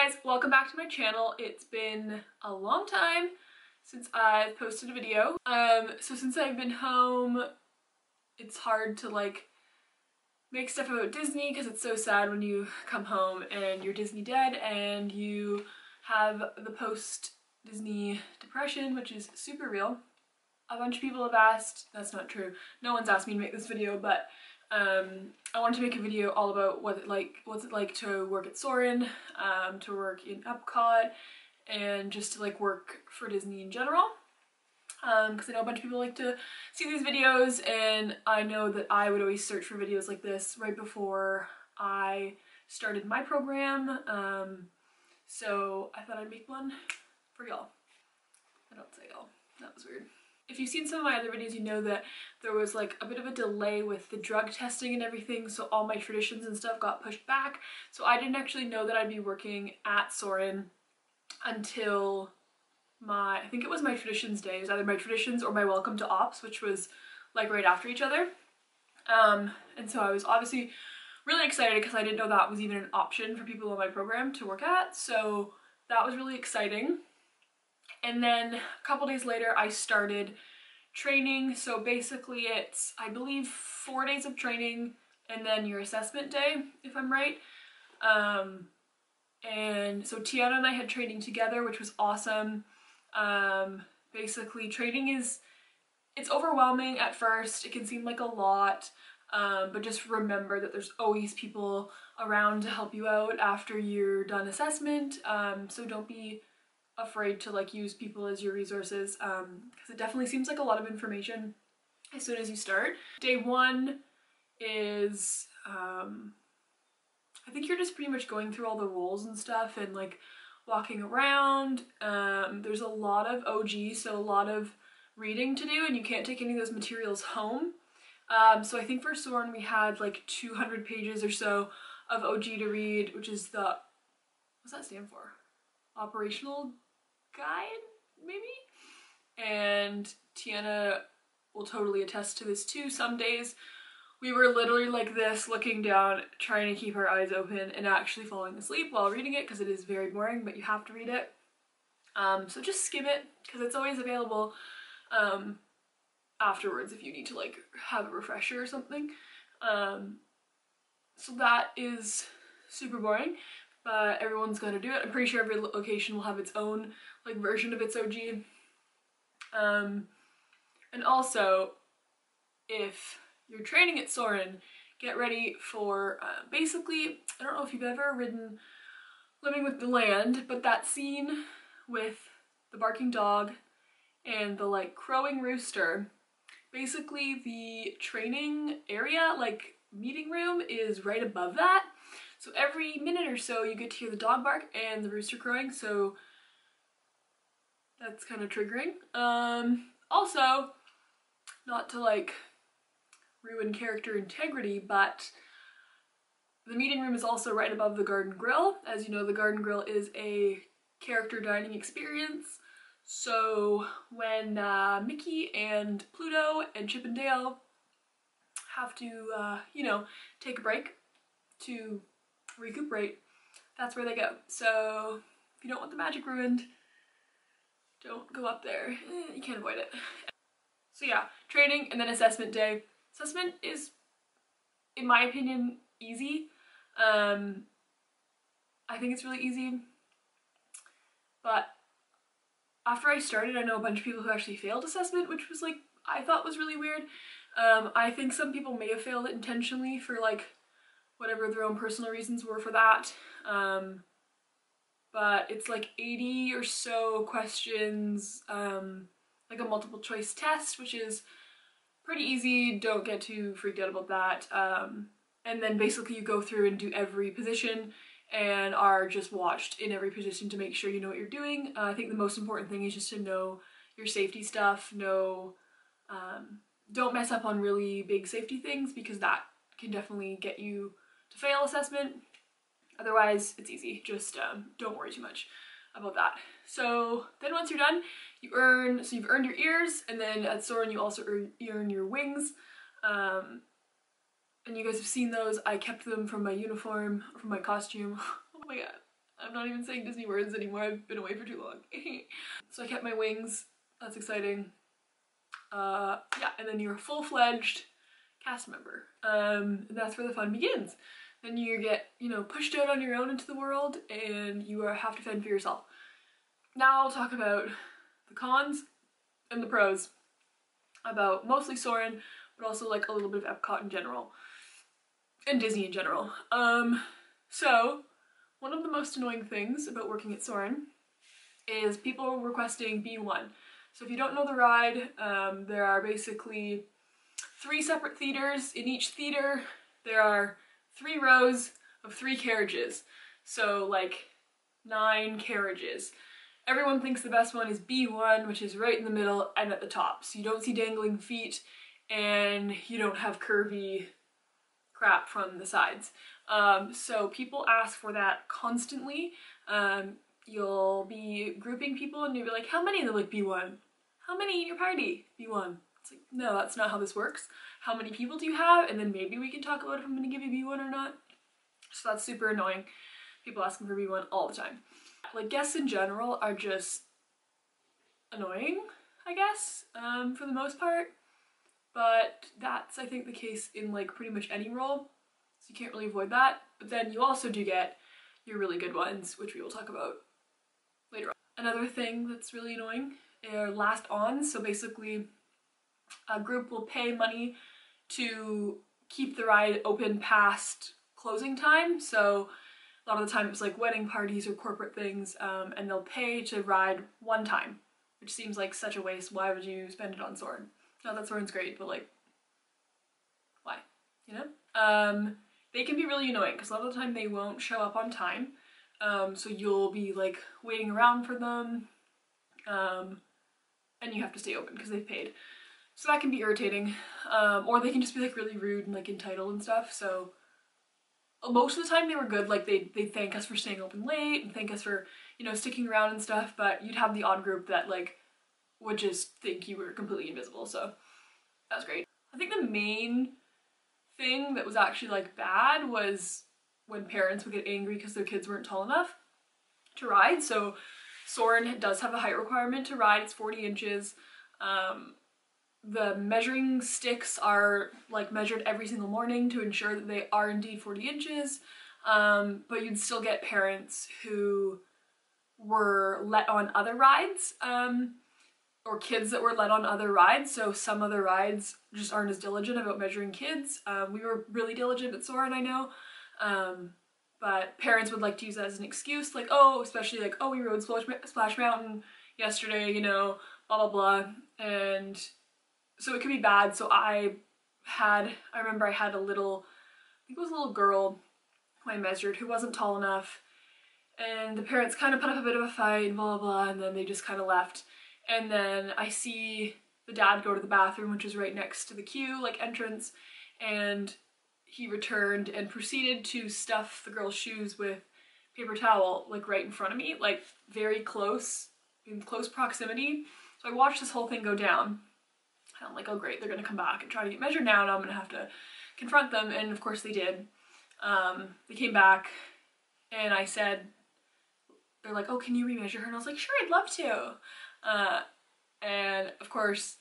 guys, welcome back to my channel. It's been a long time since I've posted a video. So since I've been home, it's hard to like make stuff about Disney because it's so sad when you come home and you're Disney dead and you have the post-Disney depression, which is super real. A bunch of people have asked, that's not true, no one's asked me to make this video, but I wanted to make a video all about what's it like to work at Soarin, to work in Epcot, and just to like work for Disney in general. Because I know a bunch of people like to see these videos, and I know that I would always search for videos like this right before I started my program, so I thought I'd make one for y'all. I don't say y'all, that was weird. If you've seen some of my other videos, you know that there was like a bit of a delay with the drug testing and everything, so all my traditions and stuff got pushed back. So I didn't actually know that I'd be working at Soarin until I think it was my traditions day. It was either my traditions or my welcome to ops, which was like right after each other. And so I was obviously really excited because I didn't know that was even an option for people in my program to work at. So that was really exciting. And then a couple days later I started training. So basically it's, I believe, 4 days of training and then your assessment day, if I'm right. And so Tiana and I had training together, which was awesome. Basically training it's overwhelming at first. It can seem like a lot, but just remember that there's always people around to help you out after you're done assessment. So don't be afraid to like use people as your resources, because it definitely seems like a lot of information as soon as you start. Day one is I think you're just pretty much going through all the roles and stuff and like walking around. There's a lot of OG, so a lot of reading to do, and you can't take any of those materials home. So I think for Soarin we had like 200 pages or so of OG to read, which is the, what's that stand for? Operational guide, maybe? And Tiana will totally attest to this too. Some days we were literally like this, looking down, trying to keep our eyes open and actually falling asleep while reading it because it is very boring, but you have to read it. So just skim it because it's always available afterwards if you need to like have a refresher or something. So that is super boring, but everyone's gonna do it. I'm pretty sure every location will have its own like version of its OG. And also, if you're training at Soarin, get ready for basically, I don't know if you've ever ridden Living with the Land, but that scene with the barking dog and the like crowing rooster, basically the training area, like meeting room, is right above that. So every minute or so you get to hear the dog bark and the rooster crowing, so that's kind of triggering. Also, not to like ruin character integrity, but the meeting room is also right above the garden grill. As you know, the garden grill is a character dining experience. So when Mickey and Pluto and Chip and Dale have to, you know, take a break to recuperate, that's where they go. So if you don't want the magic ruined, don't go up there. You can't avoid it. So yeah, training and then assessment day. Assessment is, in my opinion, easy. I think it's really easy, but after I started, I know a bunch of people who actually failed assessment, which was like, I thought was really weird. I think some people may have failed it intentionally for like whatever their own personal reasons were for that. But it's like 80 or so questions, like a multiple choice test, which is pretty easy. Don't get too freaked out about that. And then basically you go through and do every position and are just watched in every position to make sure you know what you're doing. I think the most important thing is just to know your safety stuff. Don't mess up on really big safety things because that can definitely get you to fail assessment. Otherwise, it's easy. Just don't worry too much about that. So then once you're done, you've earned your ears, and then at Soarin you also earn your wings. And you guys have seen those. I kept them from my uniform, from my costume. Oh my god, I'm not even saying Disney words anymore, I've been away for too long. So I kept my wings, that's exciting. Yeah, and then you're a full-fledged cast member. And that's where the fun begins. Then you get, you know, pushed out on your own into the world and you have to fend for yourself. Now I'll talk about the cons and the pros. About mostly Soarin', but also like a little bit of Epcot in general. And Disney in general. So one of the most annoying things about working at Soarin' is people requesting B1. So if you don't know the ride, there are basically 3 separate theaters. In each theater, there are 3 rows of 3 carriages. So like 9 carriages. Everyone thinks the best one is B1, which is right in the middle and at the top. So you don't see dangling feet and you don't have curvy crap from the sides. So people ask for that constantly. You'll be grouping people and you'll be like, how many? And they're like, B1. How many in your party? B1. It's like, no, that's not how this works. How many people do you have? And then maybe we can talk about if I'm gonna give you B1 or not. So that's super annoying. People asking for B1 all the time. Like, guests in general are just annoying, I guess, for the most part. But that's, I think, the case in like pretty much any role. So you can't really avoid that. But then you also do get your really good ones, which we will talk about later on. Another thing that's really annoying are last ons. So basically a group will pay money to keep the ride open past closing time. So a lot of the time it's like wedding parties or corporate things, and they'll pay to ride one time, which seems like such a waste. Why would you spend it on Soarin'? Not that Soarin's great, but like, why? You know? They can be really annoying because a lot of the time they won't show up on time. So you'll be like waiting around for them, and you have to stay open because they've paid. So that can be irritating. Or they can just be like really rude and like entitled and stuff. So most of the time they were good. Like they thank us for staying open late and thank us for, you know, sticking around and stuff. But you'd have the odd group that like would just think you were completely invisible. So that was great. I think the main thing that was actually like bad was when parents would get angry because their kids weren't tall enough to ride. So Soarin' does have a height requirement to ride. It's 40 inches. The measuring sticks are like measured every single morning to ensure that they are indeed 40 inches. But you'd still get parents who were let on other rides, or kids that were let on other rides. So some other rides just aren't as diligent about measuring kids. We were really diligent at Soarin', I know. But parents would like to use that as an excuse, like, oh, especially like, oh, we rode Splash Mountain yesterday, you know, blah, blah, blah. And so it could be bad. So I remember I had a little, I think it was a little girl who I measured who wasn't tall enough. And the parents kind of put up a bit of a fight and blah, blah, blah. And then they just kind of left. And then I see the dad go to the bathroom, which is right next to the queue, like entrance. And he returned and proceeded to stuff the girl's shoes with paper towel, like right in front of me, like very close, in close proximity. So I watched this whole thing go down. And I'm like, oh great, they're gonna come back and try to get measured now and I'm gonna have to confront them. And of course they did. They came back and I said, they're like, oh, can you remeasure her? And I was like, sure, I'd love to. And of course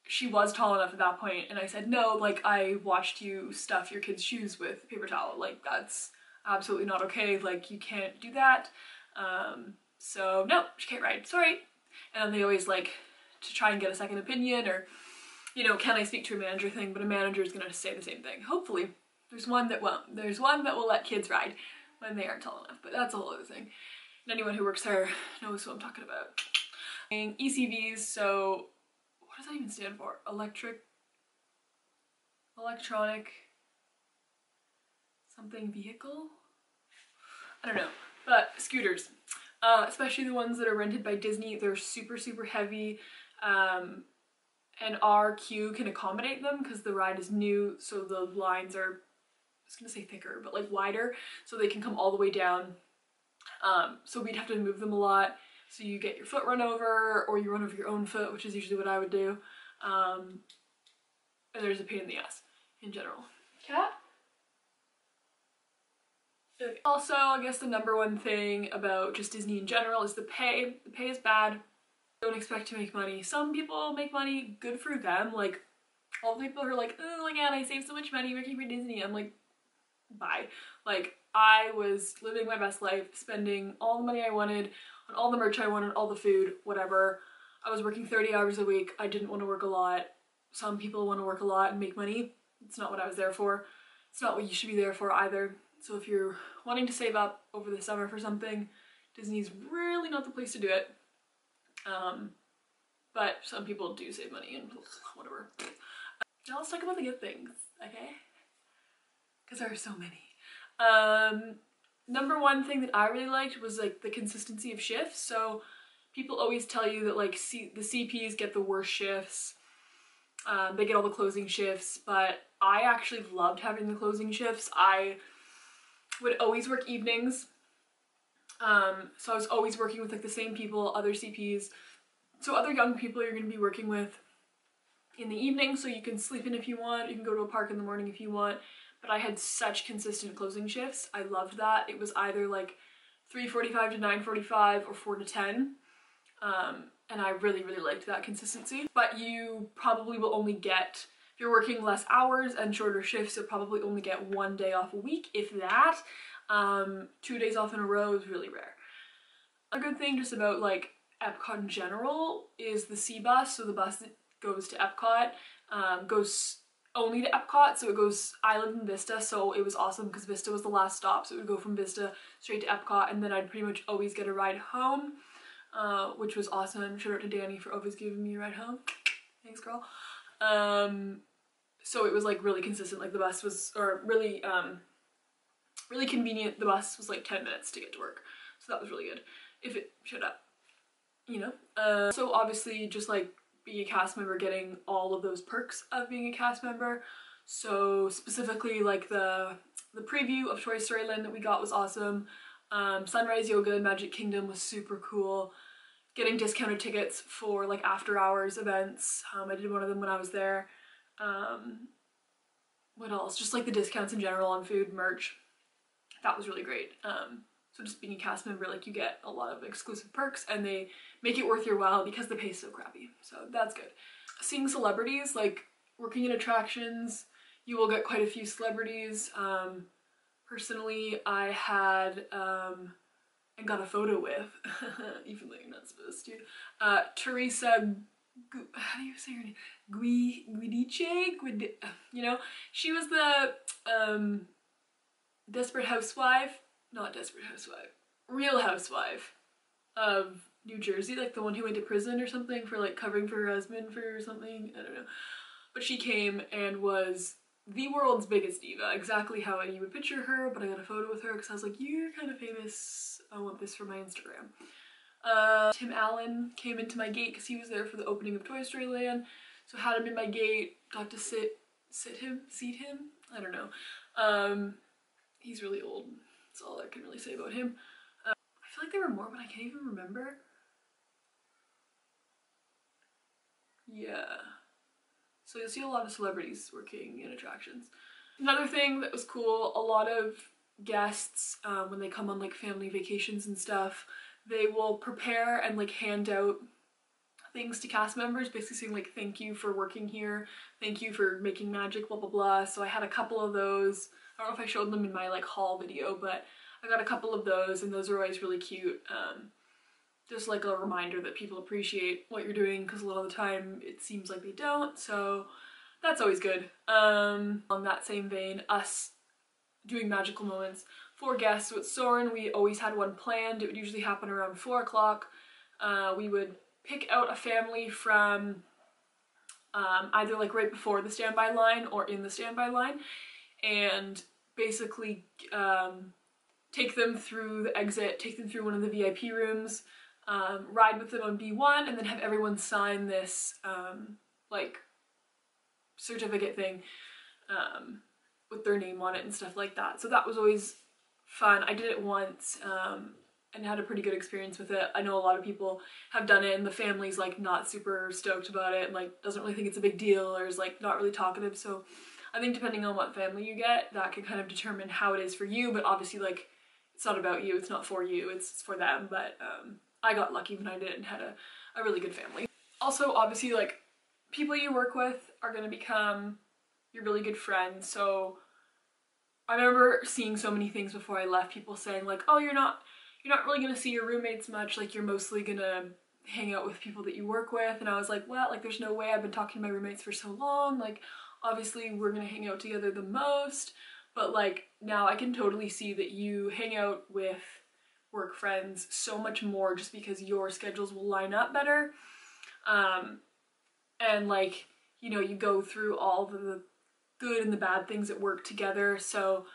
she was tall enough at that point and I said, no, like I watched you stuff your kid's shoes with paper towel. Like that's absolutely not okay. Like you can't do that. So no, she can't ride, sorry. And then they always like to try and get a second opinion or, you know, can I speak to a manager thing, but a manager is gonna say the same thing. Hopefully. There's one that won't. There's one that will let kids ride when they aren't tall enough, but that's a whole other thing. And anyone who works there knows what I'm talking about. ECVs, so what does that even stand for? Electronic something vehicle? I don't know, but scooters. Especially the ones that are rented by Disney, they're super, super heavy. And our queue can accommodate them because the ride is new, so the lines are, I was gonna say thicker, but like wider, so they can come all the way down. So we'd have to move them a lot. So you get your foot run over, or you run over your own foot, which is usually what I would do. And there's a pain in the ass in general. Cat? Also, I guess the number one thing about just Disney in general is the pay. The pay is bad. Don't expect to make money. Some people make money, good for them. Like, all the people who are like, oh my god, I saved so much money working for Disney. I'm like, bye. Like, I was living my best life, spending all the money I wanted on all the merch I wanted, all the food, whatever. I was working 30 hours a week. I didn't want to work a lot. Some people want to work a lot and make money. It's not what I was there for. It's not what you should be there for either. So if you're wanting to save up over the summer for something, Disney's really not the place to do it. But some people do save money and whatever. Now let's talk about the good things, okay? Because there are so many. Number one thing that I really liked was like the consistency of shifts. So people always tell you that like the CPs get the worst shifts. They get all the closing shifts, but I actually loved having the closing shifts. I would always work evenings. So I was always working with like the same people, other CPs. So other young people you're going to be working with in the evening, so you can sleep in if you want, you can go to a park in the morning if you want. But I had such consistent closing shifts. I loved that. It was either like 3:45 to 9:45 or 4 to 10. And I really, really liked that consistency. But you probably will only get, if you're working less hours and shorter shifts, you'll probably only get 1 day off a week, if that. 2 days off in a row is really rare. A good thing just about like Epcot in general is the C bus. So the bus that goes to Epcot goes only to Epcot, so it goes, I live in Vista, so it was awesome because Vista was the last stop, so it would go from Vista straight to Epcot, and then I'd pretty much always get a ride home, which was awesome. Shout out to Danny for always giving me a ride home. Thanks, girl. So it was like really consistent. Like the bus was, or really really convenient. The bus was like 10 minutes to get to work, so that was really good if it showed up, you know. So obviously just like being a cast member, getting all of those perks of being a cast member. So specifically like the preview of Toy Story Land that we got was awesome. Sunrise Yoga in Magic Kingdom was super cool. Getting discounted tickets for like after hours events. I did one of them when I was there. What else? Just like the discounts in general on food, merch. That was really great. So just being a cast member, like you get a lot of exclusive perks and they make it worth your while because the pay's so crappy. So that's good. Seeing celebrities, like working in attractions, you will get quite a few celebrities. Personally, I had and got a photo with, even though you're not supposed to, Teresa, how do you say her name? Guidice? You know, she was the Desperate Housewife, not Desperate Housewife, Real Housewife of New Jersey, like the one who went to prison or something for like covering for her husband for something, I don't know. But she came and was the world's biggest diva, exactly how you would picture her, but I got a photo with her because I was like, you're kind of famous, I want this for my Instagram. Tim Allen came into my gate because he was there for the opening of Toy Story Land, so had him in my gate, got to seat him, I don't know. He's really old, that's all I can really say about him. I feel like there were more, but I can't even remember. Yeah. So you'll see a lot of celebrities working in attractions. Another thing that was cool, a lot of guests, when they come on like family vacations and stuff, they will prepare and like hand out things to cast members, basically saying like, thank you for working here, thank you for making magic, blah blah blah. So I had a couple of those. I don't know if I showed them in my like haul video, but I got a couple of those and those are always really cute. Just like a reminder that people appreciate what you're doing, because a lot of the time it seems like they don't, so that's always good. On that same vein, us doing magical moments for guests with Soarin', we always had one planned. It would usually happen around 4 o'clock. We would pick out a family from either like right before the standby line or in the standby line, and basically take them through the exit, take them through one of the VIP rooms, ride with them on B1, and then have everyone sign this like certificate thing with their name on it and stuff like that. So that was always fun. I did it once and had a pretty good experience with it. I know a lot of people have done it and the family's like not super stoked about it and like doesn't really think it's a big deal or is like not really talkative, so I think depending on what family you get, that can kind of determine how it is for you, but obviously like it's not about you, it's not for you, it's for them. But I got lucky when I did and had a really good family. Also, obviously, like, people you work with are gonna become your really good friends. So I remember seeing so many things before I left, people saying like, oh, you're not really gonna see your roommates much, like you're mostly gonna hang out with people that you work with. And I was like, well, like there's no way. I've been talking to my roommates for so long, like obviously we're gonna hang out together the most, but like now I can totally see that you hang out with work friends so much more just because your schedules will line up better. And like, you know, you go through all the good and the bad things at work together, so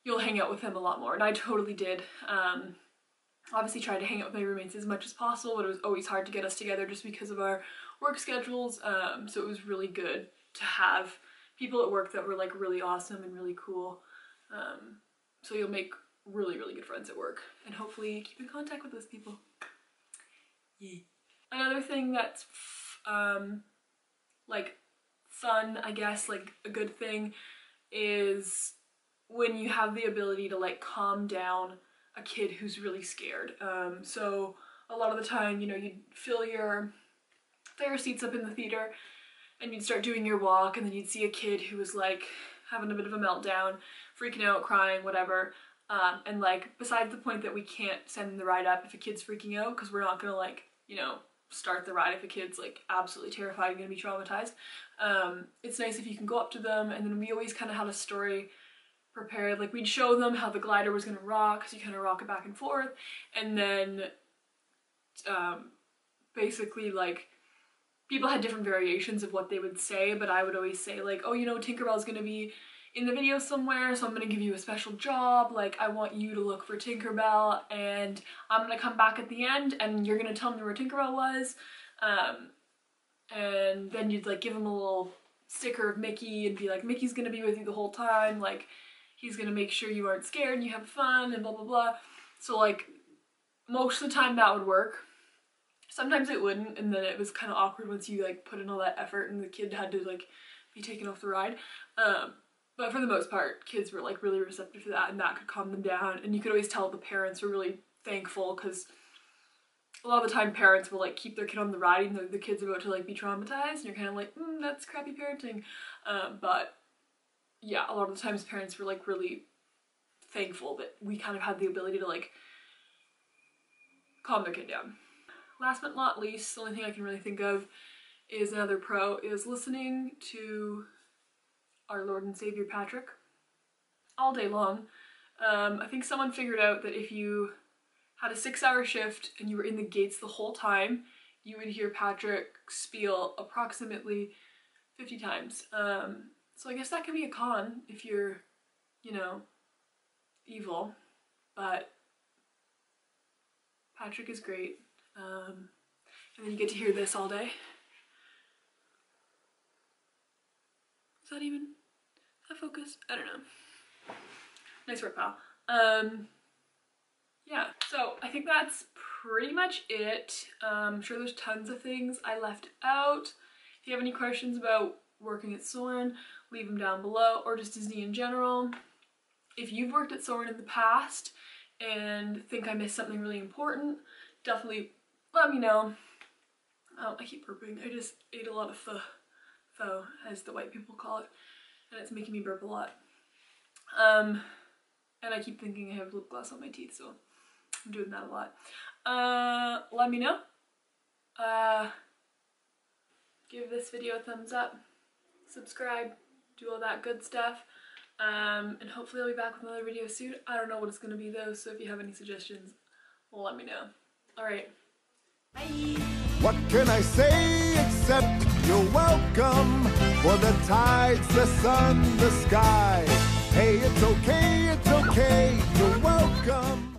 you'll hang out with them a lot more. And I totally did. Obviously tried to hang out with my roommates as much as possible, but it was always hard to get us together just because of our work schedules. So it was really good to have people at work that were like really awesome and really cool. So you'll make really, really good friends at work and hopefully keep in contact with those people. Yeah. Another thing that's like fun, I guess, like a good thing, is when you have the ability to like calm down a kid who's really scared. So a lot of the time, you know, you'd fill your seats up in the theater and you'd start doing your walk, and then you'd see a kid who was like having a bit of a meltdown, freaking out, crying, whatever. And like, besides the point that we can't send the ride up if a kid's freaking out, because we're not gonna like, you know, start the ride if a kid's like absolutely terrified and gonna be traumatized. It's nice if you can go up to them, and then we always kind of had a story prepared. Like we'd show them how the glider was gonna rock, so you kind of rock it back and forth, and then basically like people had different variations of what they would say, but I would always say like, oh, you know, Tinkerbell's gonna be in the video somewhere, so I'm gonna give you a special job. Like, I want you to look for Tinkerbell, and I'm gonna come back at the end and you're gonna tell me where Tinkerbell was. And then you'd like give him a little sticker of Mickey and be like, Mickey's gonna be with you the whole time, like he's gonna make sure you aren't scared and you have fun and blah blah blah. So like most of the time that would work. Sometimes it wouldn't, and then it was kind of awkward once you like put in all that effort and the kid had to like be taken off the ride. But for the most part, kids were like really receptive to that, and that could calm them down. And you could always tell the parents were really thankful, because a lot of the time parents will like keep their kid on the ride and the kid's about to like be traumatized, and you're kind of like, that's crappy parenting. But yeah, a lot of the times parents were like really thankful that we kind of had the ability to like calm their kid down. Last but not least, the only thing I can really think of is another pro is listening to our Lord and Savior Patrick all day long. I think someone figured out that if you had a 6-hour shift and you were in the gates the whole time, you would hear Patrick spiel approximately 50 times. So I guess that could be a con if you're, you know, evil, but Patrick is great. And then you get to hear this all day. Is that even that focus? I don't know. Nice work, pal. Yeah, so I think that's pretty much it. I'm sure there's tons of things I left out. If you have any questions about working at Soarin, leave them down below, or just Disney in general. If you've worked at Soarin in the past and think I missed something really important, definitely let me know. I keep burping. I just ate a lot of pho, as the white people call it, and it's making me burp a lot. And I keep thinking I have lip gloss on my teeth, so I'm doing that a lot. Let me know. Give this video a thumbs up, subscribe, do all that good stuff. And hopefully I'll be back with another video soon. I don't know what it's gonna be though, so if you have any suggestions, let me know. Alright, bye! What can I say except you're welcome for the tides, the sun, the sky. Hey, it's okay, you're welcome.